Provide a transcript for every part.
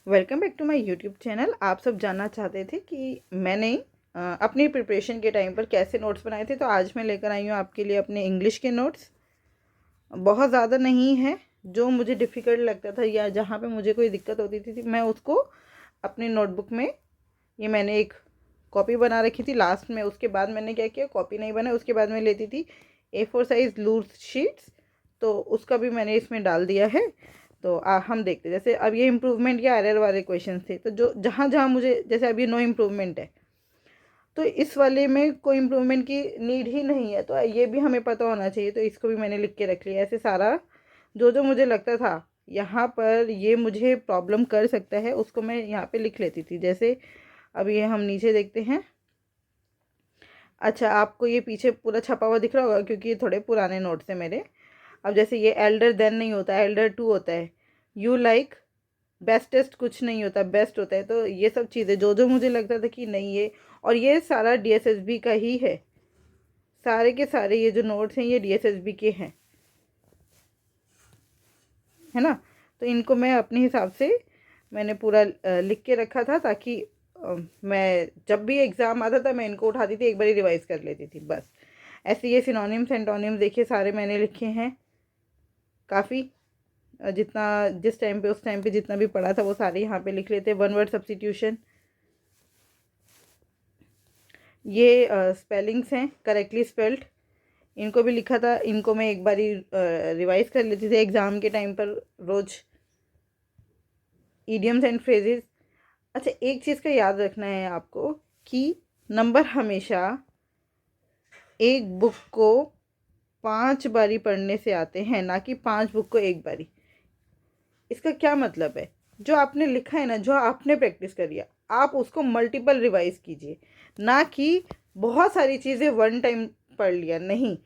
Welcome back to my YouTube channel. आप सब जानना चाहते थे कि मैंने अपनी प्रिपरेशन के टाइम पर कैसे नोट्स बनाए थे, तो आज मैं लेकर आई हूँ आपके लिए अपने इंग्लिश के नोट्स। बहुत ज़्यादा नहीं है, जो मुझे डिफ़िकल्ट लगता था या जहाँ पे मुझे कोई दिक्कत होती थी मैं उसको अपनी नोटबुक में, ये मैंने एक कॉपी बना रखी थी लास्ट में। उसके बाद मैंने क्या किया, कॉपी नहीं बनाई, उसके बाद मैं लेती थी A4 साइज़ लूज शीट्स, तो उसका भी मैंने इसमें डाल दिया है। तो हम देखते हैं, जैसे अब ये इम्प्रूवमेंट या एरर वाले क्वेश्चन थे, तो जो जहाँ जहाँ मुझे, जैसे अब ये नो इम्प्रूवमेंट है, तो इस वाले में कोई इम्प्रूवमेंट की नीड ही नहीं है, तो ये भी हमें पता होना चाहिए, तो इसको भी मैंने लिख के रख लिया। ऐसे सारा जो जो मुझे लगता था यहाँ पर ये मुझे प्रॉब्लम कर सकता है, उसको मैं यहाँ पे लिख लेती थी। जैसे अब ये हम नीचे देखते हैं। अच्छा, आपको ये पीछे पूरा छपा हुआ दिख रहा होगा क्योंकि ये थोड़े पुराने नोट्स हैं मेरे। अब जैसे ये एल्डर देन नहीं होता, एल्डर टू होता है। यू लाइक बेस्टेस्ट कुछ नहीं होता, बेस्ट होता है। तो ये सब चीज़ें जो जो मुझे लगता था कि नहीं ये, और ये सारा डीएसएसबी का ही है। सारे के सारे ये जो नोट्स हैं ये डीएसएसबी के हैं, है ना। तो इनको मैं अपने हिसाब से मैंने पूरा लिख के रखा था, ताकि मैं जब भी एग्ज़ाम आता था मैं इनको उठाती थी, एक बार रिवाइज़ कर लेती थी बस। ऐसे ये सिनोनिम्स एंटोनिम्स देखिए सारे मैंने लिखे हैं काफ़ी। जितना जिस टाइम पे उस टाइम पे जितना भी पढ़ा था वो सारे यहाँ पे लिख लेते हैं। वन वर्ड सब्स्टिट्यूशन, ये स्पेलिंग्स हैं करेक्टली स्पेल्ड, इनको भी लिखा था। इनको मैं एक बारी रिवाइज कर लेती थी एग्ज़ाम के टाइम पर रोज़। Idioms and phrases. अच्छा, एक चीज़ का याद रखना है आपको कि नंबर हमेशा एक बुक को 5 बारी पढ़ने से आते हैं, ना कि 5 बुक को एक बारी। इसका क्या मतलब है, जो आपने लिखा है ना, जो आपने प्रैक्टिस करी है, आप उसको मल्टीपल रिवाइज कीजिए, ना कि बहुत सारी चीज़ें वन टाइम पढ़ लिया। नहीं,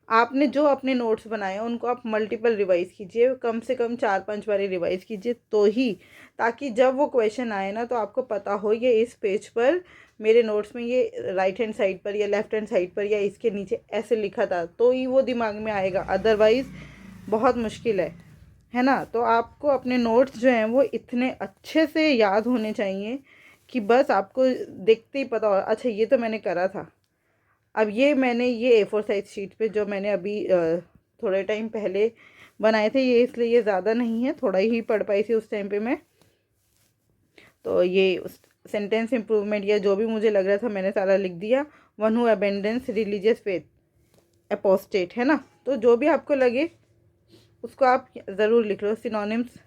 आपने जो अपने नोट्स बनाए हैं उनको आप मल्टीपल रिवाइज कीजिए, कम से कम 4-5 बारी रिवाइज कीजिए, तो ही, ताकि जब वो क्वेश्चन आए ना तो आपको पता हो ये इस पेज पर मेरे नोट्स में ये राइट हैंड साइड पर या लेफ्ट हैंड साइड पर या इसके नीचे ऐसे लिखा था, तो ही वो दिमाग में आएगा। अदरवाइज़ बहुत मुश्किल है ना। तो आपको अपने नोट्स जो हैं वो इतने अच्छे से याद होने चाहिए कि बस आपको देखते ही पता हो, अच्छा ये तो मैंने करा था। अब ये मैंने ये A4 साइज शीट पे जो मैंने अभी थोड़े टाइम पहले बनाए थे, ये इसलिए ये ज़्यादा नहीं है, थोड़ा ही पढ़ पाई थी उस टाइम पे मैं। तो ये सेंटेंस इम्प्रूवमेंट या जो भी मुझे लग रहा था मैंने सारा लिख दिया। One who abundance religious faith apostate, है ना। तो जो भी आपको लगे उसको आप ज़रूर लिख लो। सिनोनिम्स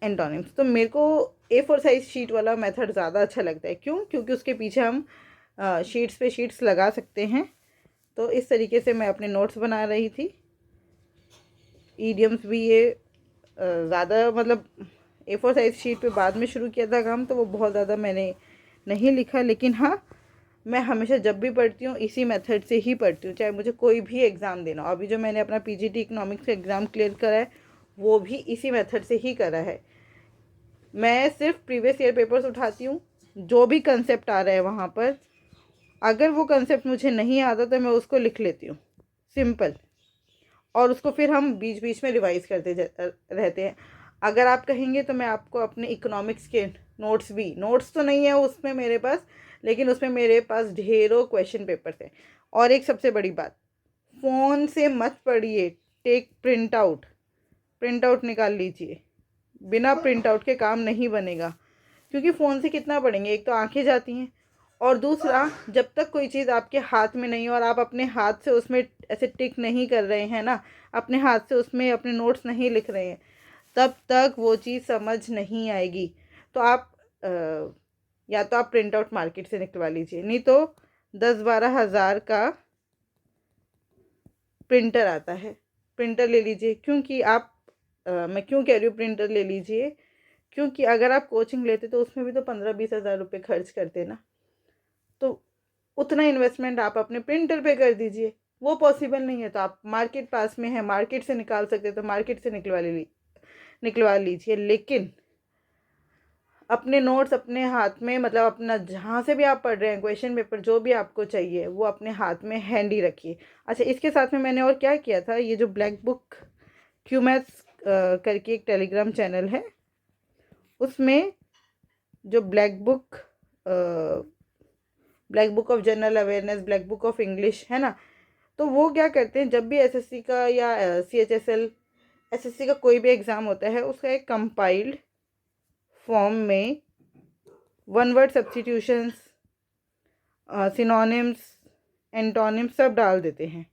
एंटोनिम्स, तो मेरे को A4 साइज शीट वाला मेथड ज़्यादा अच्छा लगता है। क्यों? क्योंकि उसके पीछे हम शीट्स पे शीट्स लगा सकते हैं। तो इस तरीके से मैं अपने नोट्स बना रही थी। ईडियम्स भी ये ज़्यादा, मतलब A4 साइज शीट पे बाद में शुरू किया था काम, तो वो बहुत ज़्यादा मैंने नहीं लिखा। लेकिन हाँ, मैं हमेशा जब भी पढ़ती हूँ इसी मेथड से ही पढ़ती हूँ, चाहे मुझे कोई भी एग्ज़ाम देना हो। अभी जो मैंने अपना PGT इकोनॉमिक्स का एग्ज़ाम क्लियर करा है वो भी इसी मेथड से ही करा है। मैं सिर्फ प्रीवियस ईयर पेपर्स उठाती हूँ, जो भी कंसेप्ट आ रहा है वहाँ पर, अगर वो कंसेप्ट मुझे नहीं आता तो मैं उसको लिख लेती हूँ, सिंपल। और उसको फिर हम बीच बीच में रिवाइज करते रहते हैं। अगर आप कहेंगे तो मैं आपको अपने इकोनॉमिक्स के नोट्स भी, नोट्स तो नहीं है उसमें मेरे पास, लेकिन उसमें मेरे पास ढेरों क्वेश्चन पेपर्स हैं। और एक सबसे बड़ी बात, फ़ोन से मत पढ़िए, take print out, print out निकाल लीजिए। बिना प्रिंट आउट के काम नहीं बनेगा, क्योंकि फ़ोन से कितना पढ़ेंगे, एक तो आंखें जाती हैं, और दूसरा जब तक कोई चीज़ आपके हाथ में नहीं हो और आप अपने हाथ से उसमें ऐसे टिक नहीं कर रहे हैं ना, अपने हाथ से उसमें अपने नोट्स नहीं लिख रहे हैं, तब तक वो चीज़ समझ नहीं आएगी। तो आप या तो आप प्रिंट आउट मार्केट से निकलवा लीजिए, नहीं तो 10-12 हज़ार का प्रिंटर आता है, प्रिंटर ले लीजिए। क्योंकि आप मैं क्यों कह रही हूँ प्रिंटर ले लीजिए, क्योंकि अगर आप कोचिंग लेते तो उसमें भी तो 15-20 हज़ार रुपये खर्च करते ना, तो उतना इन्वेस्टमेंट आप अपने प्रिंटर पे कर दीजिए। वो पॉसिबल नहीं है तो आप मार्केट पास में है, मार्केट से निकाल सकते तो मार्केट से निकलवा लीजिए। लेकिन अपने नोट्स अपने हाथ में, मतलब अपना जहाँ से भी आप पढ़ रहे हैं क्वेश्चन पेपर जो भी आपको चाहिए वो अपने हाथ में हैंडी रखिए। अच्छा, इसके साथ में मैंने और क्या किया था, ये जो ब्लैक बुक क्यू मैथ्स करके एक टेलीग्राम चैनल है, उसमें जो black book of general awareness, black book of English है ना, तो वो क्या करते हैं, जब भी एसएससी का या सीएचएसएल एसएससी का कोई भी एग्ज़ाम होता है, उसका एक कंपाइल्ड फॉर्म में one word substitutions, synonyms, antonyms सब डाल देते हैं,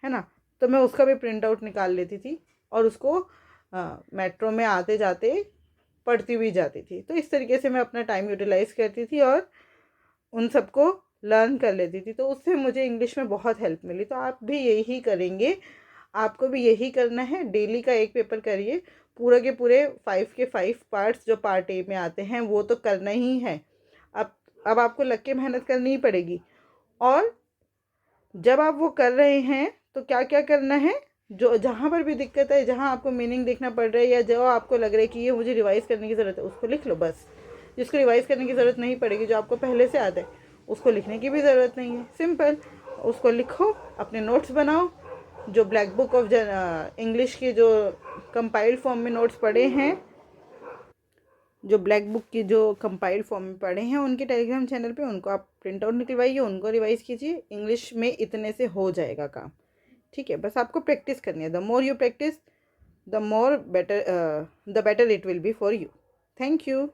है ना। तो मैं उसका भी प्रिंट आउट निकाल लेती थी और उसको मेट्रो में आते जाते पढ़ती भी जाती थी। तो इस तरीके से मैं अपना टाइम यूटिलाइज़ करती थी और उन सबको लर्न कर लेती थी। तो उससे मुझे इंग्लिश में बहुत हेल्प मिली। तो आप भी यही करेंगे, आपको भी यही करना है। डेली का एक पेपर करिए, पूरे के पूरे 5 के 5 पार्ट्स जो पार्ट ए में आते हैं वो तो करना ही है। अब आपको लग के मेहनत करनी ही पड़ेगी। और जब आप वो कर रहे हैं तो क्या क्या करना है, जो जहाँ पर भी दिक्कत है, जहाँ आपको मीनिंग देखना पड़ रहा है या जो आपको लग रहा है कि ये मुझे रिवाइज़ करने की ज़रूरत है, उसको लिख लो बस। जिसको रिवाइज़ करने की ज़रूरत नहीं पड़ेगी, जो आपको पहले से आता है, उसको लिखने की भी ज़रूरत नहीं है। सिंपल, उसको लिखो, अपने नोट्स बनाओ। जो ब्लैक बुक ऑफ इंग्लिश के जो कंपाइल्ड फॉर्म में नोट्स पढ़े हैं, जो ब्लैक बुक की जो कंपाइल्ड फॉर्म में पढ़े हैं, उनके टेलीग्राम चैनल पे उनको आप प्रिंट आउट निकलवाइए, उनको रिवाइज़ कीजिए। इंग्लिश में इतने से हो जाएगा काम, ठीक है। बस आपको प्रैक्टिस करनी है। The more you practice, the better it will be for you. Thank you.